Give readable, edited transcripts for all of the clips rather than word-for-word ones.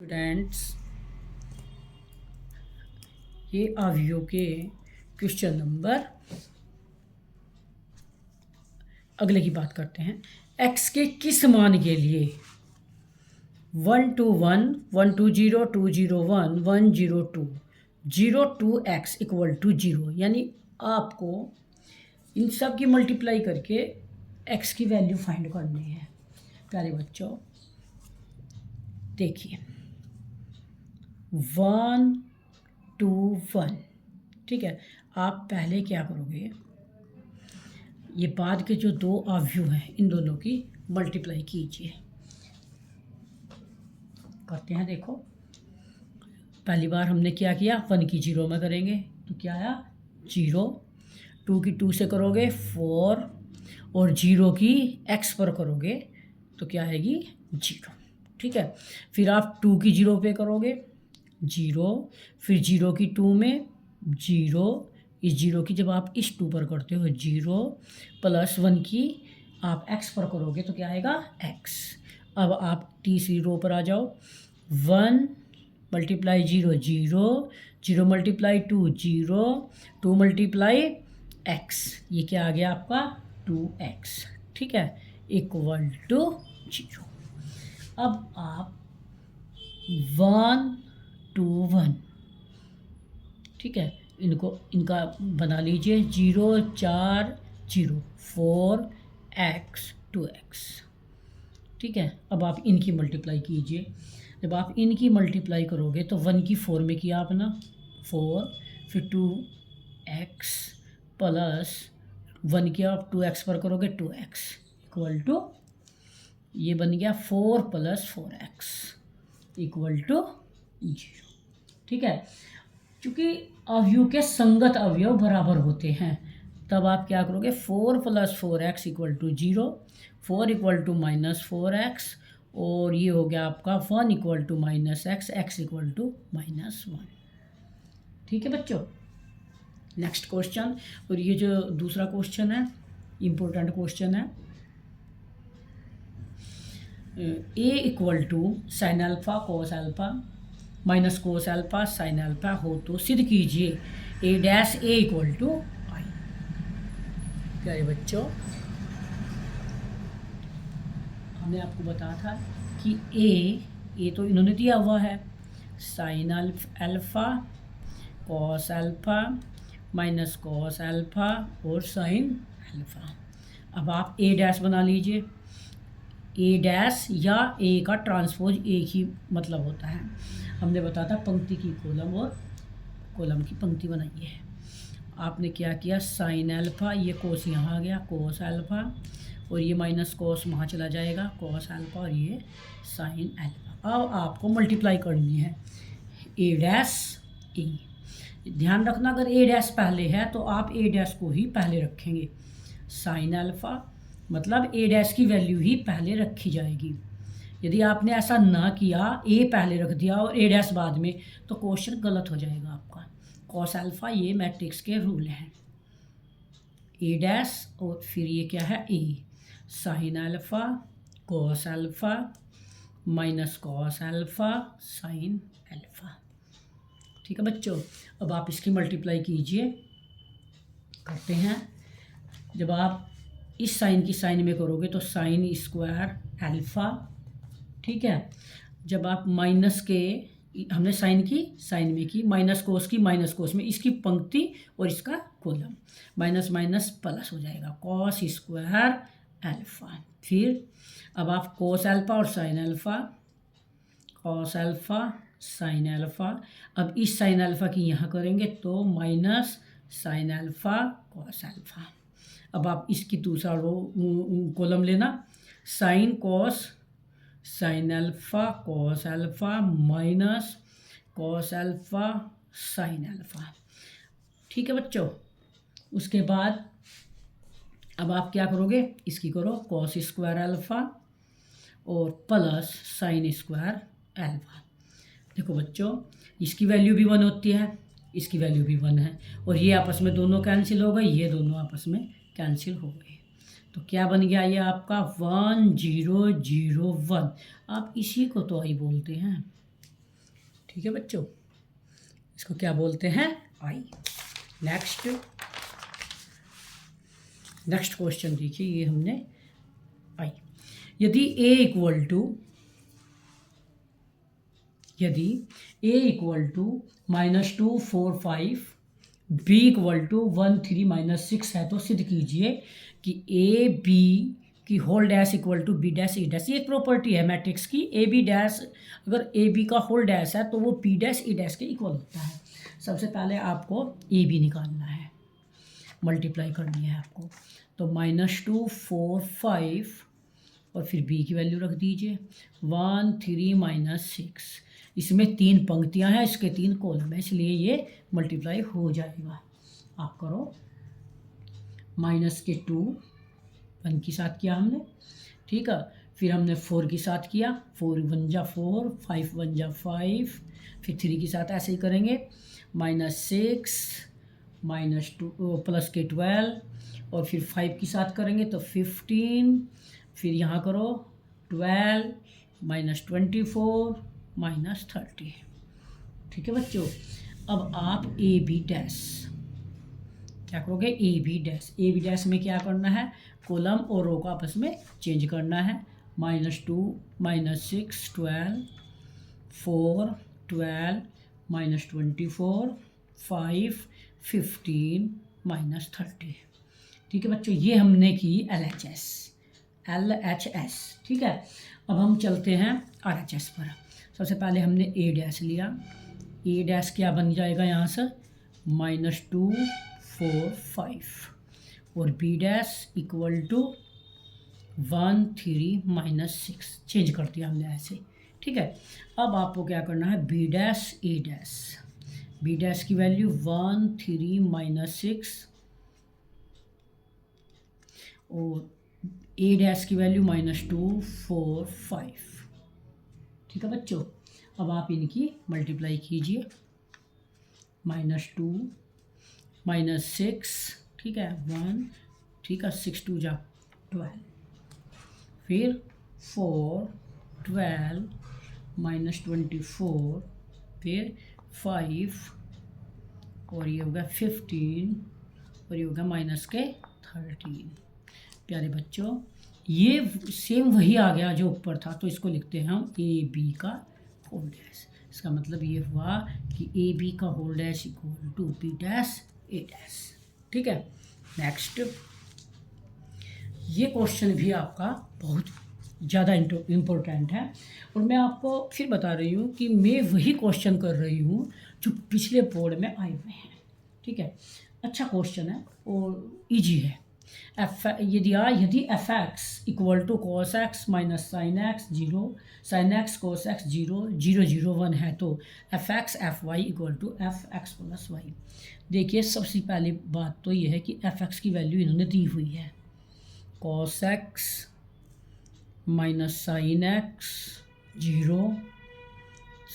Students, ये अवयव के क्वेश्चन नंबर अगले की बात करते हैं। x के किस मान के लिए 1 2 1 1 2 0 2 0 1 1 0 2 0 2 x इक्वल टू 0, यानी आपको इन सब की मल्टीप्लाई करके x की वैल्यू फाइंड करनी है। प्यारे बच्चों देखिए 1 2 1, ठीक है। आप पहले क्या करोगे, ये बाद के जो दो अवयव हैं इन दोनों की मल्टीप्लाई कीजिए। करते हैं, देखो पहली बार हमने क्या किया, 1 की 0 में करेंगे तो क्या आया 0, 2 की 2 से करोगे 4 और 0 की x पर करोगे तो क्या आएगी 0, ठीक है। फिर आप 2 की 0 पे करोगे 0, फिर 0 की 2 में 0, इस 0 की जब आप इस 2 पर करते हो 0 प्लस 1 की आप x पर करोगे तो क्या आएगा x। अब आप तीसरी रो पर आ जाओ, 1 मल्टीप्लाई 0 0, 0 मल्टीप्लाई 2 0, 2 मल्टीप्लाई x, ये क्या आ गया आपका 2x, ठीक है, इक्वल टू 0। अब आप 1 2 1, ठीक है, इनका बना लीजिए 0 4 0 4x 2x, ठीक है। अब आप इनकी मल्टीप्लाई कीजिए। जब आप इनकी मल्टीप्लाई करोगे तो 1 की 4 में किया आपने 4, फिर 2x प्लस 1 की आप 2x पर करोगे 2x इक्वल टू, ये बन गया 4 प्लस 4x इक्वल टू 0, ठीक है। क्योंकि अवयव के संगत अवयव बराबर होते हैं तब आप क्या करोगे 4 plus 4x equal to 0, 4 equal to -4x और ये हो गया आपका 1 equal to -x, x equal to -1, ठीक है बच्चों। नेक्स्ट क्वेश्चन, और ये जो दूसरा क्वेश्चन है इम्पोर्टेंट क्वेश्चन है। a equal to sine alpha cos alpha minus cos alpha sine alpha हो तो सिद्ध कीजिए a dash a equal to I. प्यारे बच्चों, हमने आपको बताया था कि a तो इन्होंने दिया हुआ है sine alpha cos alpha minus cos alpha और साइन अल्फा। अब आप a डैश बना लीजिए, a डैश या a का ट्रांसपोज एक ही मतलब होता है। हमने बताया था पंक्ति की कॉलम और कॉलम की पंक्ति बनाई है। आपने क्या किया साइन अल्फा, ये कोस यहाँ आ गया कोस अल्फा और ये माइनस कोस वहाँ चला जाएगा कोस अल्फा और ये साइन अल्फा। अब आपको मल्टीप्लाई करनी है a डैश a। ध्यान रखना अगर a डैश पहले है तो आप a डैश को ही पहले रखेंगे। साइन अल्फा मतलब a डैश की वैल्यू ही पहले रखी जाएगी। यदि आपने ऐसा ना किया a पहले रख दिया और a डैश बाद में तो क्वेश्चन गलत हो जाएगा आपका। कॉस अल्फा ये मैट्रिक्स के रूल हैं, a डैश और फिर ये क्या है a, sine alpha cos alpha minus cos alpha sine alpha, ठीक है बच्चों। अब आप इसकी मल्टीप्लाई कीजिए। करते हैं, जब आप इस साइन की साइन में करोगे तो साइन स्क्वायर अल्फा, ठीक है। जब आप माइनस के, हमने साइन की साइन में की, माइनस कोस में, इसकी पंक्ति और इसका कॉलम, माइनस माइनस प्लस हो जाएगा कॉस स्क्वायर अल्फा। फिर अब आप कोस अल्फा और sine alpha, cos alpha sine alpha. अब इस साइन अल्फा की यहाँ करेंगे तो minus sine alpha cos alpha. अब आप इसकी दूसरा रो कॉलम लेना, sine cos sine alpha cos alpha minus cos alpha sine alpha, ठीक है बच्चों। उसके बाद अब आप क्या करोगे, इसकी करो कॉस स्क्वायर अल्फा और प्लस साइन स्क्वायर अल्फा। देखो बच्चों, इसकी वैल्यू भी 1 होती है, इसकी वैल्यू भी 1 है और ये आपस में दोनों कैंसिल हो गए, ये दोनों आपस में कैंसिल हो गए तो क्या बन गया ये आपका 1 0 0 1। आप इसी को तो आई बोलते हैं, ठीक है बच्चों, इसको क्या बोलते हैं, आई। नेक्स्ट क्वेश्चन देखिए, ये हमने आई। यदि a equal to -2 4 5 b equal to 1 3 -6 है, तो सिद्ध कीजिए कि ए बी की whole dash equal to B dash A dash. ये एक प्रॉपर्टी है मैट्रिक्स की, ए बी डैश, अगर ए बी का होल डैश है तो वो बी डैश ए डैश के इक्वल होता है। सबसे पहले आपको ए बी निकालना है, मल्टीप्लाई करनी है आपको। तो -2 4 5 और फिर b की वैल्यू रख दीजिए 1 3 -6। इसमें 3 पंक्तियां हैं, इसके 3 कॉलम है, इसलिए ये मल्टीप्लाई हो जाएगा। आप करो, -2 1 के साथ किया हमने, ठीक है। फिर हमने 4 के साथ किया, 4 1 जा 4, 5 1 जा 5, फिर 3 के साथ ऐसे ही करेंगे, -6 -2 प्लस के 12, और फिर 5 के साथ करेंगे तो 15, फिर यहाँ करो 12 -24 -30। ठीक है बच्चों, अब आप ए बी डैश क्या करोगे, ए बी डैश में क्या करना है, कॉलम और रो को आपस में चेंज करना है। -2 -6 12 4 12 -24 5 15 -30। ठीक है बच्चों, ये हमने की LHS। ठीक है, अब हम चलते हैं RHS पर। सबसे पहले हमने ए डैश लिया, ए डैश क्या बन जाएगा यहाँ से, -2 4 5, और B dash equal to 1 3 -6, change कर दिया हमने ऐसे। ठीक है, अब आपको क्या करना है, B dash A dash, B dash की वैल्यू 1 3 -6 और ए डैश की वैल्यू -2 4 5। ठीक है बच्चों, अब आप इनकी मल्टीप्लाई कीजिए, -2 -6, ठीक है 1, ठीक है 6 2 जा 12, फिर 4 12 -24, फिर 5, और ये होगा 15, और ये होगा -13। प्यारे बच्चों, ये सेम वही आ गया जो ऊपर था, तो इसको लिखते हैं हम ए बी का होल डैश। इसका मतलब ये हुआ कि ए बी का whole dash equal to B dash A dash. ठीक है, नेक्स्ट, ये क्वेश्चन भी आपका बहुत ज़्यादा इम्पोर्टेंट है, और मैं आपको फिर बता रही हूँ कि मैं वही क्वेश्चन कर रही हूँ जो पिछले बोर्ड में आए हुए हैं। ठीक है, अच्छा क्वेश्चन है और इजी है। यदि F X equal to cos X minus sine X 0, sine X cos X 0 0 0 1 है, तो F X F Y equal to F X plus Y. देखिए, सबसे पहली बात तो ये है कि एफ एक्स की वैल्यू इन्होंने दी हुई है, cos X minus sine X 0,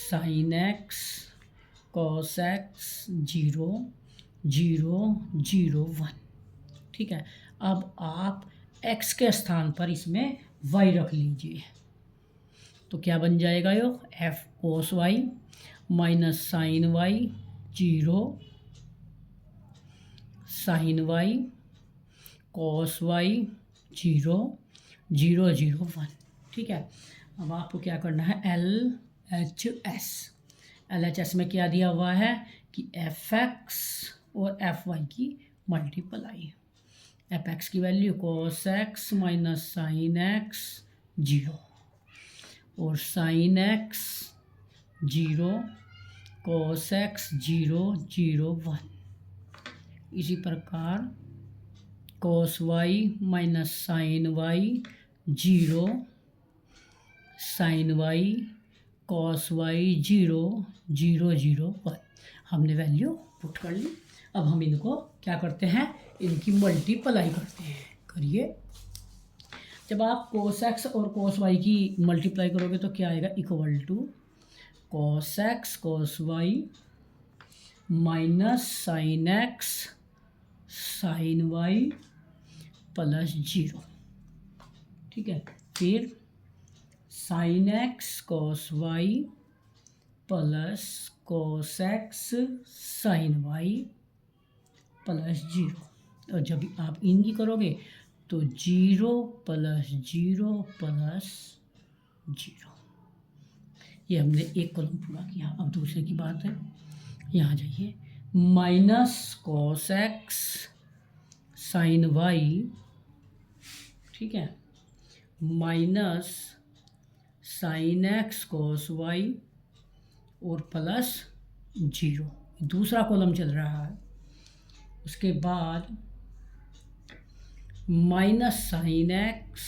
sine X cos X 0 0 0 1। ठीक है, अब आप x के स्थान पर इसमें y रख लीजिए, तो क्या बन जाएगा यो, F cos y minus sine Y 0, sine Y cos Y 0 0 0 1। ठीक है, अब आपको क्या करना है, LHS में क्या दिया हुआ है कि एफ एक्स और एफ वाई की मल्टीप्लाई, एफ एक्स की value cos X minus sine X 0, और साइन एक्स 0 कॉस एक्स 0 0 1। इसी प्रकार cos Y minus sine Y 0, sine Y cos Y 0 0 0 1। हमने वैल्यू पुट कर ली। अब हम इनको क्या करते हैं, इनकी मल्टीप्लाई करते हैं। करिए, जब आप cos x और cos y की मल्टीप्लाई करोगे तो क्या आएगा, equal to cos x cos y minus sine x sine y plus 0। ठीक है, फिर sine x cos y plus cos x sine Y plus 0। और जब आप इनकी करोगे तो 0 प्लस 0 प्लस 0। ये हमने एक कॉलम पूरा किया। अब दूसरे की बात है, यहाँ जाइए, minus cos X sine Y, ठीक है, minus sine X cos Y और प्लस 0, दूसरा कॉलम चल रहा है। उसके बाद minus sine x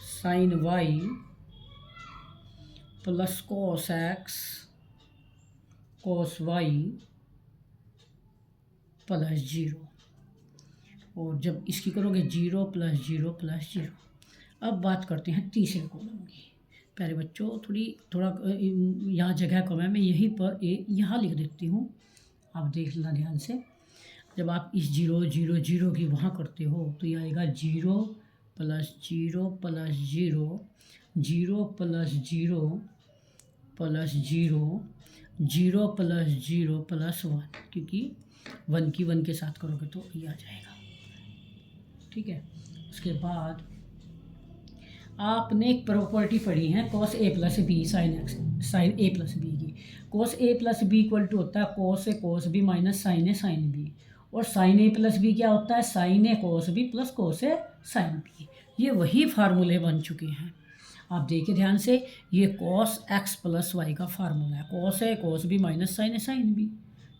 sine Y plus cos X cos Y plus 0। और जब इसकी करोगे 0 प्लस 0 प्लस 0। अब बात करते हैं तीसरे कॉलम की। प्यारे बच्चों, थोड़ा यहाँ जगह कम है, मैं यहीं पर यहाँ लिख देती हूँ, आप देख लेना ध्यान से। जब आप इस 0 0 0 की वहाँ करते हो तो ये आएगा 0 plus 0 plus 0, 0 plus 0 plus 0, 0 plus 0 plus 1, क्योंकि 1 की 1 के साथ करोगे तो ये आ जाएगा, ठीक है। उसके बाद आपने एक प्रॉपर्टी पढ़ी है cos A plus B sine x sine A plus B की। Cos A plus B equal to होता है cos A cos B minus sine A sine B. और साइन ए प्लस बी क्या होता है? Sine A cos B plus cos A sine B. ये वही फार्मूले बन चुके हैं। आप देखिए ध्यान से, ये कॉस एक्स प्लस वाई का फार्मूला है, cos A cos B minus sine A sine B,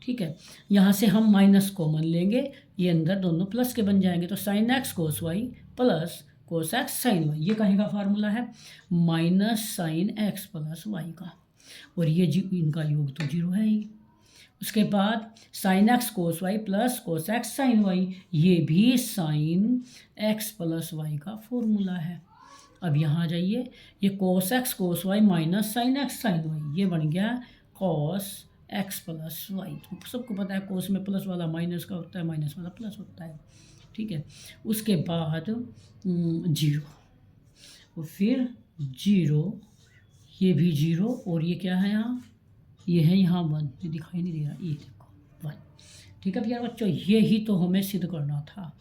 ठीक है। यहाँ से हम माइनस कॉमन लेंगे, ये अंदर दोनों प्लस के बन जाएंगे, तो sine x cos y plus cos x sine y, ये कहीं का फार्मूला है? Minus sine x plus y का। और ये इनका योग तो 0 है ही। उसके बाद sine x cos y plus cos x sine y, ये भी साइन एक्स प्लस वाई का फॉर्मूला है। अब यहाँ जाइए, ये cos x cos y minus sine x sine y, ये बन गया कॉस एक्स प्लस वाई। तो सबको पता है कोस में प्लस वाला माइनस का होता है, माइनस वाला प्लस होता है, ठीक है। उसके बाद 0 और फिर 0, ये भी 0 और ये क्या है यहाँ? ये है यहाँ 1, ये दिखाई नहीं दे रहा, ये देखो 1, ठीक है प्यारे बच्चों। ये ही तो हमें सिद्ध करना था,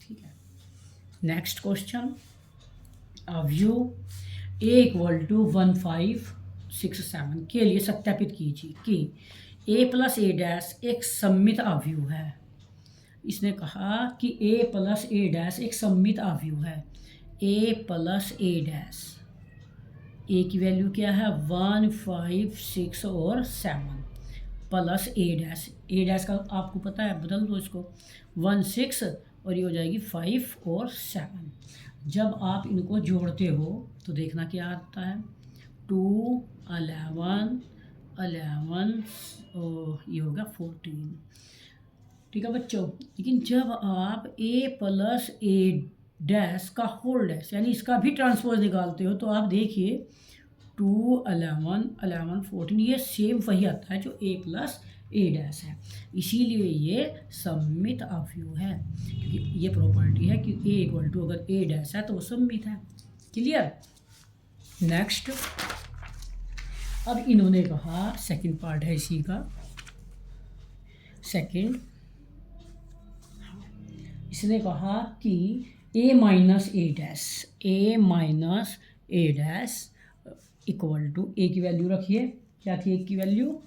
ठीक है। नेक्स्ट क्वेश्चन, अवयव ए इक्वल टू 1567 के लिए सत्यापित कीजिए कि a प्लस ए डैश एक सममित अवयव है। इसने कहा कि a प्लस ए डैश एक सममित अवयव है। a plus A dash, a की वैल्यू क्या है? 1, 5, 6 और 7 प्लस ए डैश का आपको पता है, बदल दो इसको, 1, 6 और ये हो जाएगी 5 और 7। जब आप इनको जोड़ते हो तो देखना क्या आता है, 2, 11, 11 और ये होगा 14, ठीक है बच्चों। लेकिन जब आप a प्लस ए डैश का होल डैश यानी इसका भी ट्रांसपोज निकालते हो तो आप देखिए 2, 11, 11, 14, ये सेम वही आता है जो a प्लस ए डैश है। इसीलिए ये सममित अवयव है, क्योंकि ये प्रॉपर्टी है कि a इक्वल टू अगर ए डैश है तो वो सममित है। क्लियर? नेक्स्ट, अब इन्होंने कहा, सेकंड पार्ट है इसी का, सेकंड, इसने कहा कि a minus A dash equal to, a की वैल्यू रखिए, क्या थी a की वैल्यू?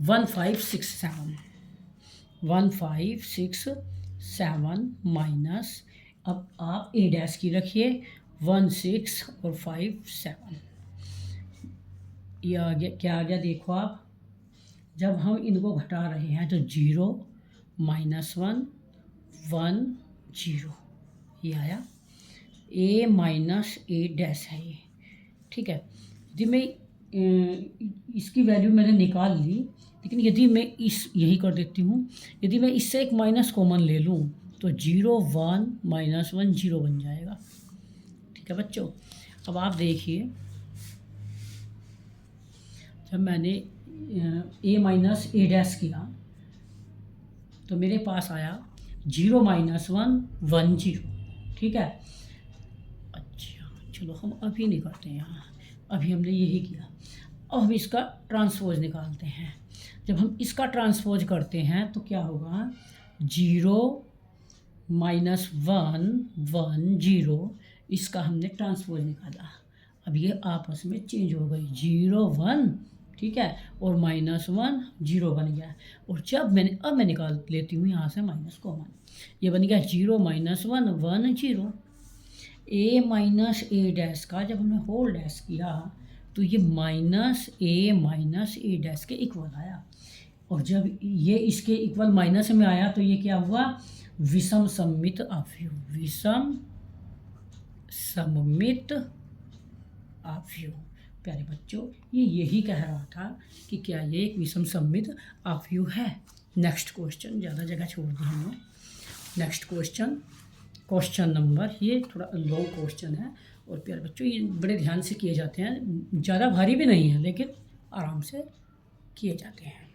1567 माइनस, अब आप ए डैश की रखिए 16 और 5, 7, ये आ गया, क्या आ गया देखो आप। जब हम इनको घटा रहे हैं तो 0, -1, 1, 0, ये आया। a माइनस ए डैश है ये, ठीक है। यदि मैं इसकी वैल्यू मैंने निकाल ली, लेकिन यदि मैं यही कर देती हूँ, यदि मैं इससे एक माइनस कॉमन ले लूँ तो 0, 1, -1, 0 बन जाएगा, ठीक है बच्चों। अब आप देखिए, जब मैंने a माइनस ए डैश किया तो मेरे पास आया 0, -1, 1, 0, ठीक है। अच्छा चलो हम अभी नहीं करते यहाँ, अभी हमने यही किया। अब हम इसका ट्रांसपोज निकालते हैं। जब हम इसका ट्रांसपोज करते हैं तो क्या होगा, 0 -1 1 0, इसका हमने ट्रांसपोज निकाला। अब ये आपस में चेंज हो गई, 0 1, ठीक है, और -1 0 बन गया। और जब मैं निकाल लेती हूँ यहाँ से माइनस कॉमन, ये बन गया 0 -1 1 0। a माइनस ए डैश का जब हमने होल डैश किया तो ये -a डैश के इक्वल आया। और जब ये इसके इक्वल माइनस में आया तो ये क्या हुआ, विषम सममित अवयव, विषम सममित अवयव। प्यारे बच्चों, ये यही कह रहा था कि क्या ये एक विषम सममित अवयव है। नेक्स्ट क्वेश्चन, ज़्यादा जगह छोड़ दी हमने। नेक्स्ट क्वेश्चन नंबर, ये थोड़ा लॉन्ग क्वेश्चन है और प्यारे बच्चों ये बड़े ध्यान से किए जाते हैं, ज़्यादा भारी भी नहीं है लेकिन आराम से किए जाते हैं।